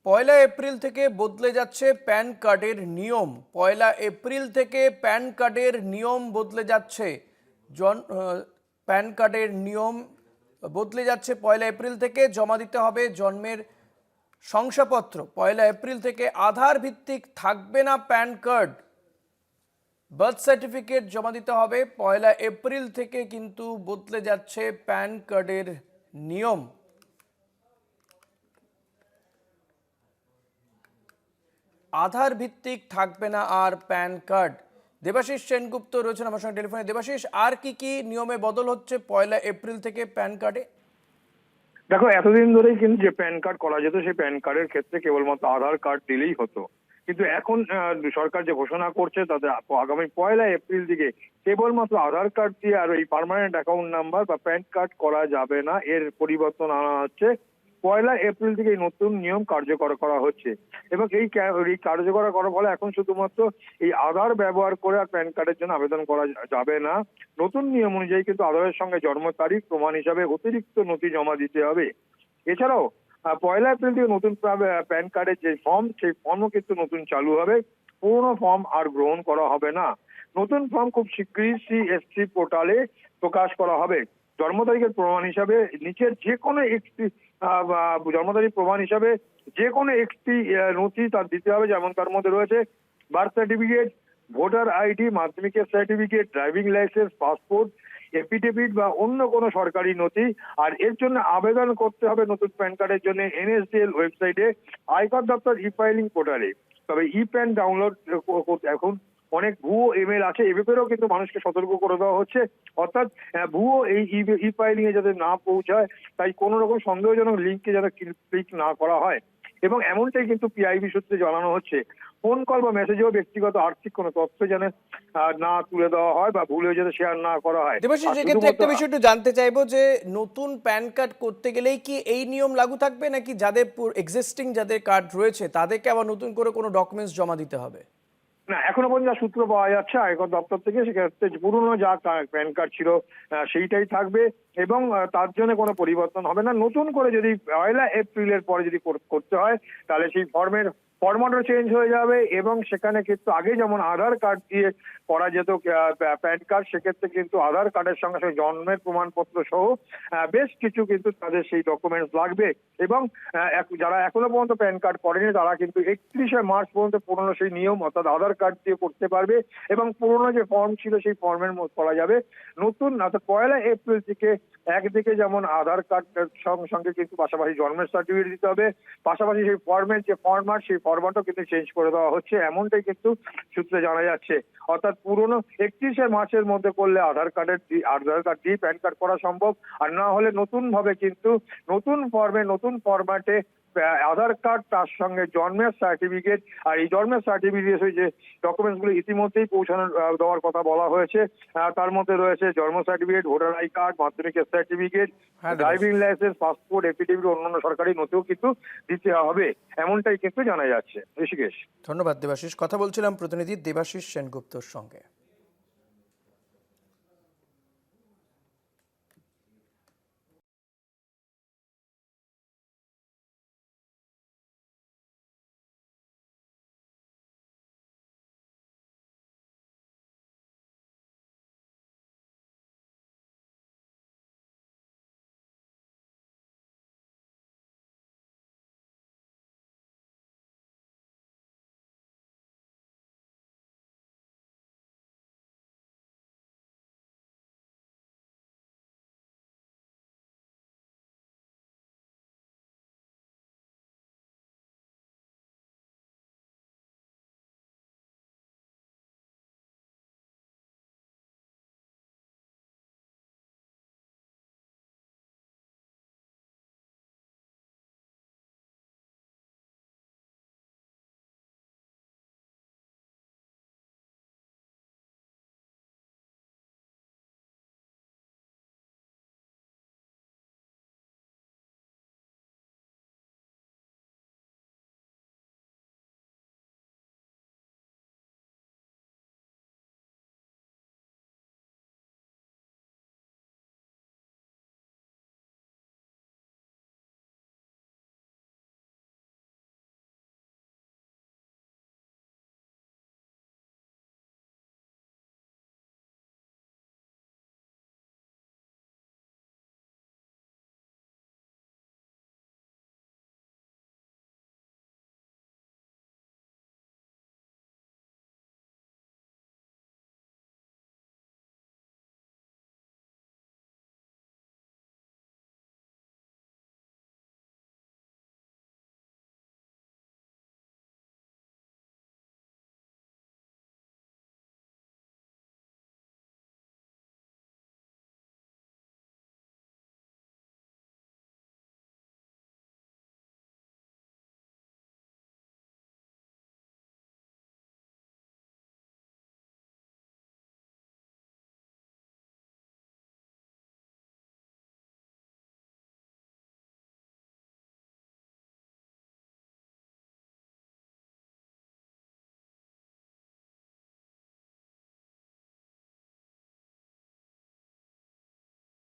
পয়লা April থেকে বদলে যাচ্ছে প্যান কার্ডের নিয়ম। পয়লা এপ্রিল থেকে প্যান কার্ডের নিয়ম বদলে যাচ্ছে। প্যান কার্ডের নিয়ম বদলে যাচ্ছে। পয়লা এপ্রিল থেকে জমা দিতে হবে জন্মের শংসাপত্র। পয়লা এপ্রিল থেকে আধার ভিত্তিক থাকবে না প্যান কার্ড, বার্থ সার্টিফিকেট জমা দিতে হবে। পয়লা এপ্রিল থেকে কিন্তু বদলে যাচ্ছে প্যান কার্ডের নিয়ম। আধার ভিত্তিক থাকবে না আর প্যান কার্ড। দেবাশিস সেনগুপ্ত রয়েছেন আমার সঙ্গে টেলিফোনে। দেবাশিস, আর কি নিয়মে বদল হচ্ছে পয়লা এপ্রিল থেকে প্যান কার্ডে? দেখো, এতদিন ধরেই কিন্তু যে প্যান কার্ড করা যেত সেই প্যান কার্ডের ক্ষেত্রে কেবলমাত্র আধার কার্ড দিলেই হতো, কিন্তু এখন সরকার যে ঘোষণা করছে তাতে আগামী পয়লা এপ্রিল থেকে কেবলমাত্র আধার কার্ড দিয়ে আর এই পার্মানেন্ট অ্যাকাউন্ট নাম্বার বা প্যান কার্ড করা যাবে না। এর পরিবর্তন আনা হচ্ছে। পয়লা এপ্রিল থেকে এই নতুন নিয়ম কার্যকর করা হচ্ছে এবং এই কার্যকর করার ফলে এখন শুধুমাত্র এই আধার ব্যবহার করে আর প্যান কার্ডের জন্য আবেদন করা যাবে না। নতুন নিয়ম অনুযায়ী কিন্তু আধারের সঙ্গে জন্ম তারিখ প্রমাণ হিসাবে অতিরিক্ত নথি জমা দিতে হবে। এছাড়াও পয়লা এপ্রিল থেকে নতুন প্যান কার্ডের যে ফর্ম, সেই ফর্মও কিন্তু নতুন চালু হবে। পুরনো ফর্ম আর গ্রহণ করা হবে না। নতুন ফর্ম খুব শীঘ্রই সিএসসি পোর্টালে প্রকাশ করা হবে। জন্ম তারিখের প্রমাণ হিসাবে নিচের যে কোনো একটি জন্ম তারিখ প্রমাণ হিসাবে যে কোনো একটি নথি তার দিতে হবে, যেমন তার মধ্যে রয়েছে বার্থ সার্টিফিকেট, ভোটার আইডি, মাধ্যমিকের certificate, driving licence, passport, affidavit বা অন্য কোনো সরকারি নথি। আর এর জন্য আবেদন করতে হবে নতুন প্যান কার্ডের জন্য এনএসডিএল ওয়েবসাইটে, আয়কর দপ্তর ই ফাইলিং পোর্টালে। তবে ই প্যান ডাউনলোড এখন অনেক ভুয়ো ইমেল আছে, এ ব্যাপারেও কিন্তু মানুষকে সতর্ক করে দেওয়া হচ্ছে। অর্থাৎ ভুয়ো এই ই ফাইলিং এ যাতে না পৌঁছায়, তাই কোনো রকম সন্দেহজনক লিঙ্কে যাতে ক্লিক না করা হয়। এবং এমনটাই কিন্তু পিআইবি সূত্রে জানানো হচ্ছে। ফোন কল বা মেসেজেও ব্যক্তিগত আর্থিক কোনো তথ্য যেন না তুলে দেওয়া হয় বা ভুলেও যাতে শেয়ার না করা হয়। দেবাশিস, আর এক্ষেত্রে শুধুমাত্র একটা বিষয় একটু জানতে চাইবো যে নতুন প্যান কার্ড করতে গেলেই কি এই নিয়ম লাগু থাকবে, নাকি যাদের এক্সিস্টিং যাদের কার্ড রয়েছে তাদেরকে আবার নতুন করে কোনো ডকুমেন্টস জমা দিতে হবে? না, এখনো পর্যন্ত যা সূত্র পাওয়া যাচ্ছে আয়কর দপ্তর থেকে, সেক্ষেত্রে পুরনো যা প্যান কার্ড ছিল সেইটাই থাকবে এবং তার জন্য কোনো পরিবর্তন হবে না। নতুন করে যদি পয়লা এপ্রিলের পরে যদি করতে হয়, তাহলে সেই ফর্মের ফরম্যাটও চেঞ্জ হয়ে যাবে এবং সেখানে কিন্তু আগে যেমন আধার কার্ড দিয়ে করা যেত প্যান কার্ড, সেক্ষেত্রে কিন্তু আধার কার্ডের সঙ্গে সঙ্গে জন্মের প্রমাণপত্র সহ বেশ কিছু কিন্তু তাদের সেই ডকুমেন্টস লাগবে। এবং যারা এখনো পর্যন্ত প্যান কার্ড করেনি তারা কিন্তু 31শে মার্চ পর্যন্ত পুরনো সেই নিয়ম অর্থাৎ আধার কার্ড দিয়ে করতে পারবে এবং পুরনো যে ফর্ম ছিল সেই ফর্মের মধ্যে করা যাবে। নতুন অর্থাৎ পয়লা এপ্রিল থেকে একদিকে যেমন আধার কার্ড সঙ্গে সঙ্গে কিন্তু পাশাপাশি জন্মের সার্টিফিকেট দিতে হবে, পাশাপাশি সেই ফর্মের যে ফরম্যাট সেই ফরম্যাটও কিন্তু চেঞ্জ করে দেওয়া হচ্ছে, এমনটাই কিন্তু সূত্রে জানা যাচ্ছে। অর্থাৎ পুরনো 31শে মার্চের মধ্যে করলে আধার কার্ড দিয়ে প্যান কার্ড করা সম্ভব, আর না হলে নতুন ভাবে কিন্তু নতুন ফর্মে নতুন ফরম্যাটে আধার কার্ড তার সঙ্গে জন্মের সার্টিফিকেট। আর এই জন্মের সার্টিফিকেট যে ডকুমেন্টস গুলো ইতিমধ্যেই দেওয়ার কথা বলা হয়েছে, তার মধ্যে রয়েছে জন্ম সার্টিফিকেট, ভোটার আই কার্ড, মাধ্যমিকের certificate, driving licence, passport, affidavit, অন্যান্য সরকারি নথিও কিন্তু দিতে হবে, এমনটাই কিন্তু জানা যাচ্ছে। ঋষিকেশ, ধন্যবাদ দেবাশিস। কথা বলছিলাম প্রতিনিধি দেবাশিস সেনগুপ্তর সঙ্গে।